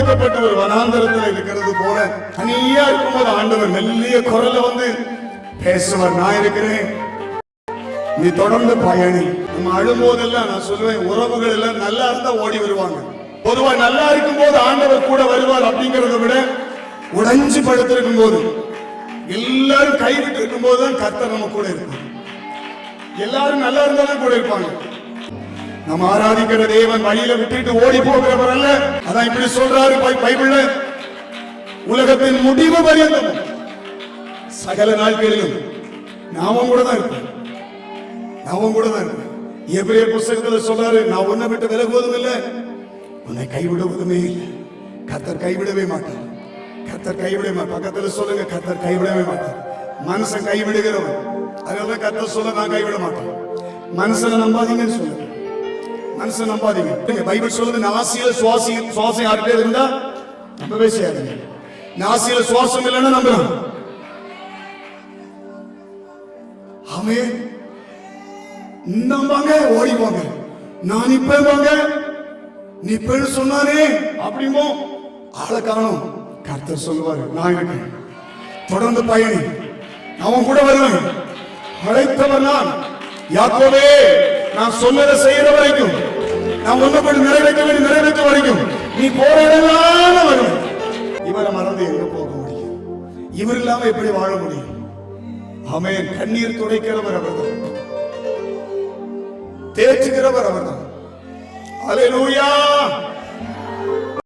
துரத்தப்பட்டு ஒரு வனாந்தரத்தில் இருக்கிறது போல தனியா இருக்கும்போது ஆண்டவர் மெல்லிய குரல்ல வந்து பேசுவார், நான் இருக்கிறேன், நீ தொடர்ந்து பயணி. நம்ம அழும்போதெல்லாம் நான் சொல்லுவேன், உறவுகள் எல்லாம் நல்லா இருந்தா ஓடி வருவாங்க. பொதுவா நல்லா இருக்கும் போது ஆண்டவர் கூட வருவார் அப்படிங்கறத விட உடைஞ்சு படுத்திருக்கும் போது, எல்லாரும் கைவிட்டு இருக்கும் போதுதான் கர்த்தர் நம்ம கூட இருப்பாங்க. எல்லாரும் நல்லா இருந்தாலும் கூட இருப்பாங்க. நம்ம ஆராதிக்கிற தேவன் வழியில விட்டுட்டு ஓடி போகிறவர் அல்ல. அதான் இப்படி சொல்றாரு பைபிள்ல, உலகத்தின் முடிவு பரியந்தம் சகல நாட்களிலும் நான் கூட தான் இருப்பேன், நான் கூட தான் இருப்பேன். எபிரேயர் புத்தகத்துல சொல்றாரு, நான் உன்னை விட்டு விலகுவதும் இல்லை, உன்னை கைவிடுவதுமே இல்லை. கர்த்தர் கைவிடவே மாட்டார், கர்த்தர் கைவிடவே மாட்டார். பக்கத்துல சொல்லுங்க, கர்த்தர் கைவிடவே மாட்டார். மனுஷன் கைவிடுகிறவன், அதனால கர்த்தர் சொல்ல நான் கைவிட மாட்டேன். மனுஷனை நம்பாதீங்கன்னு சொல்லுங்க, மனுஷன் நம்பாதீங்க. பைபிள் சொல்லுது, நாசியில சுவாசம் யாருக்கே இருந்தா நம்பவே செய்யாதீங்க. நாசியில சுவாசம் இல்லைன்னா நம்பலாம். ஆமென். நம்பாங்க, ஓடி போங்க. நான் நிப்பேன், நிப்பேன்னு சொன்னானே அப்படிமோ ஆளை காணும். கர்த்தர் சொல்லுவாரு, நான் இருக்கேன், தொடர்ந்து பயணி, அவன் கூட வருவேன், அழைத்தவர் நான். யாக்கோபே, நான் சொன்னதை செய்யற வரைக்கும், நான் ஒண்ணு போய் நிறைவேற்ற வரைக்கும் நீ போற இடம்லாம் வருவேன். இவரை மறந்து எங்க போக முடியும்? இவர் இல்லாம எப்படி வாழ முடியும்? ஆமென். கண்ணீர் துடைக்கிறவர் அவர்தான், தேற்றுகிறவர் அவர்தான். அல்லேலூயா.